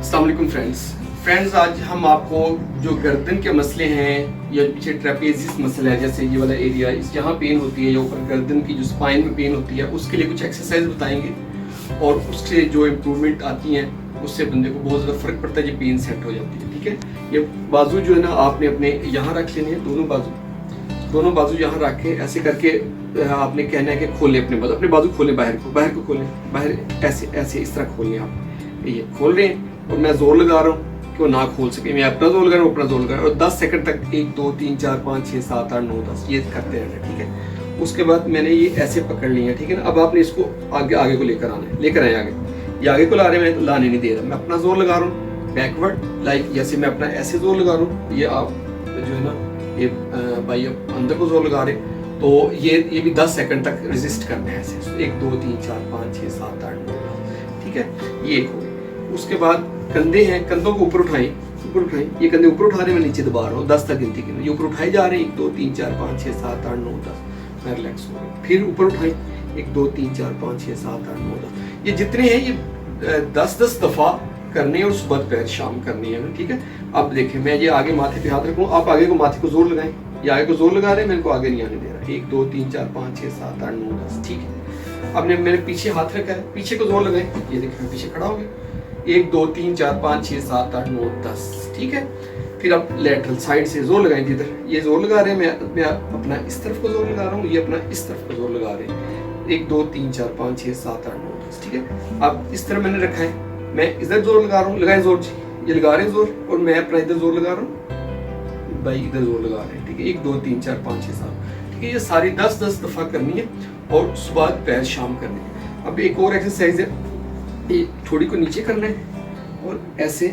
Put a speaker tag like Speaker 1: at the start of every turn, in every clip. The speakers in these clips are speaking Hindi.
Speaker 1: अस्सलाम वालेकुम फ्रेंड्स, आज हम आपको जो गर्दन के मसले हैं या पीछे ट्रेपेजियस मसला है, जैसे ये वाला एरिया जहाँ पेन होती है या ऊपर गर्दन की जो स्पाइन में पेन होती है, उसके लिए कुछ एक्सरसाइज बताएंगे और उससे जो इम्प्रूवमेंट आती हैं उससे बंदे को बहुत ज़्यादा फ़र्क पड़ता है, ये पेन सेट हो जाती है। ठीक है, ये बाजू जो है ना आपने अपने यहाँ रख लेने हैं, दोनों बाजू यहाँ रख के ऐसे करके आपने कहना है कि खोलें अपने बाजू खोलें, बाहर को खोलें, बाहर ऐसे ऐसे इस तरह खोलें। आप ये खोल रहे हैं और मैं जोर लगा रहा हूँ कि वो ना खोल सके। मैं अपना जोर लगा रहा हूँ, अपना जोर लगा रहा हूँ और 10 सेकंड तक 1 2 3 4 5 6 7 8 9 10 ये करते रहना। ठीक है, उसके बाद मैंने ये ऐसे पकड़ लिया। ठीक है ना, अब आपने इसको आगे को लेकर आना है, लेकर आए आगे। ये आगे को ला रहे हैं, मैं लाने नहीं दे रहा, मैं अपना जोर लगा रहा हूँ बैकवर्ड, लाइक जैसे मैं अपना ऐसे जोर लगा रहा हूँ। ये आप जो है ना ये भाई आप अंदर को जोर लगा रहे, तो ये भी 10 सेकंड तक रेजिस्ट करना है ऐसे। 1 2 3 4 5 6 7 8 9 10। ठीक है, ये एक हो गया। उसके बाद कंधे हैं, कंधों को ऊपर उठाएं। ये कंधे ऊपर उठा रहे हैं, मैं नीचे दबा रहा हूँ 10 तक गिनती के, ये ऊपर उठाए जा रहे हैं 1 2 3 4 5 6 7 8 9 10। मैं रिलैक्स हो गया, फिर ऊपर उठाएं 1 2 3 4 5 6 7 8 9 10। ये जितने हैं ये 10 दफा करने और सुबह दोपहर शाम करनी है। ठीक है, अब देखें मैं ये आगे माथे पे हाथ रखूँ, आप आगे को माथे को जोर लगाएं। ये आगे को जोर लगा रहे हैं, मेरे को आगे नहीं आने दे रहा। 1 2 3 4 5 6 7 8 9 10। ठीक है, अब मैंने पीछे हाथ रखा है, पीछे को जोर लगाएं। ये देखें मैं पीछे खड़ा हो गया। 1 2 3 4 5 6 7 8 9 10। ठीक है, फिर आप लेटरल साइड से जोर लगाएं। जिधर ये जोर लगा रहे हैं, मैं अपना इस तरफ को जोर लगा रहा हूँ, ये अपना इस तरफ को जोर लगा रहे हैं। 1 2 3 4 5 6 7 8 9 10। ठीक है, अब इस तरह मैंने रखा है, मैं इधर जोर लगा रहा हूँ, लगाए जोर जी, ये लगा रहे हैं जोर, और मैं अपना इधर जोर लगा रहा हूँ, भाई इधर जोर लगा रहे हैं। ठीक है, 1 2 3 4 5 6 7। ठीक है, ये सारी 10 दफा करनी है और सुबह दोपहर शाम करनी है। अब एक और एक्सरसाइज है, ये थोड़ी को नीचे करना है और ऐसे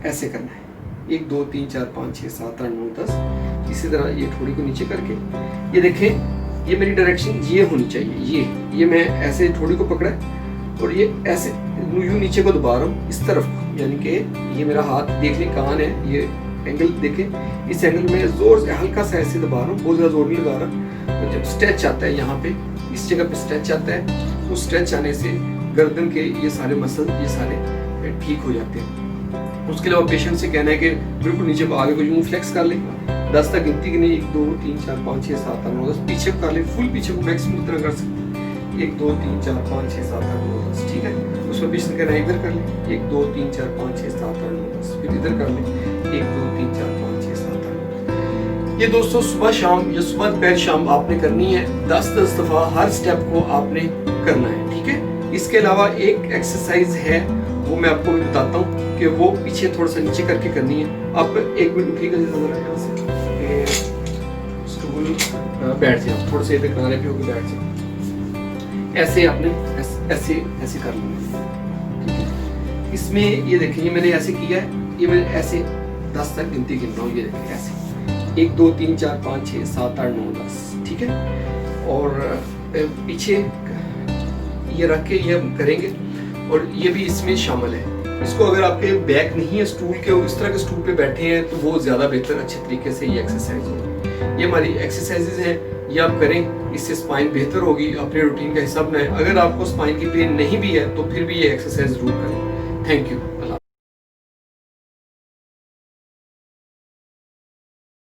Speaker 1: करना है। 1 2 3 4 5 6 7 8 9 10। इसी तरह ये थोड़ी को नीचे करके, ये देखें ये मेरी डायरेक्शन ये होनी चाहिए। ये मैं ऐसे थोड़ी को पकड़ा और ये ऐसे यूं नीचे को दबा रहा हूँ इस तरफ, यानी कि ये मेरा हाथ देख लें कान है, ये एंगल देखें, इस एंगल में जोर से हल्का सा ऐसे दबा रहा हूँ, बहुत ज़्यादा जोर नहीं लगा रहा। तो जब स्ट्रेच आता है यहाँ पे, इस जगह पे स्ट्रेच आता है, उस स्ट्रेच आने से गर्दन के ये सारे मसल ये सारे ठीक हो जाते हैं। उसके अलावा पेशेंट से कहना है कि बिल्कुल नीचे को आगे को यूं फ्लेक्स कर ले, 10 तक गिनती की नहीं, 1 2 3 4 5 6 7 8 9 10। पीछे को कर ले, फुल पीछे को मैक्सिमम इतना कर सकते, 1 2 3 4 5 6 7 8 9 10। ठीक है, उसमें पीछे कहना है इधर कर ले, 1 2 3 4 5 6 7 8 9 10। फिर इधर कर ले, 1 2 3 4 5 6 7 8 9 10। ये दोस्तों सुबह शाम या सुबह दोपहर शाम आपने करनी है, 10 दफा हर स्टेप को आपने करना है। ठीक है, इसके अलावा एक एक्सरसाइज है वो मैं आपको भी बताता हूँ कि वो पीछे थोड़ा सा नीचे करके करनी है। आप 1 मिनट उठिएगा जरा यहाँ से, स्टूल बैठ जाए, थोड़ा सा इधर किनारे पे होकर बैठ जाए, ऐसे आपने ऐसे कर लेना। ठीक है, इसमें ये देखिए ये मैंने ऐसे किया है, ये मैंने ऐसे 10 तक गिनती गिन रहा हूँ। ये देखिए ऐसे 1 2 3 4 5 6 7 8 9 10। ठीक है, और पीछे ये रख के ये हम करेंगे और ये भी इसमें शामिल है। इसको अगर आपके बैक नहीं है स्टूल के, इस तरह के स्टूल पे बैठे हैं, तो वो ज़्यादा बेहतर अच्छे तरीके से ये एक्सरसाइज होगी। ये हमारी एक्सरसाइजेज हैं, ये आप करें, इससे स्पाइन बेहतर होगी, अपने रूटीन का हिस्सा बनाएं। अगर आपको स्पाइन की पेन नहीं भी है तो फिर भी ये एक्सरसाइज जरूर करें। Thank you.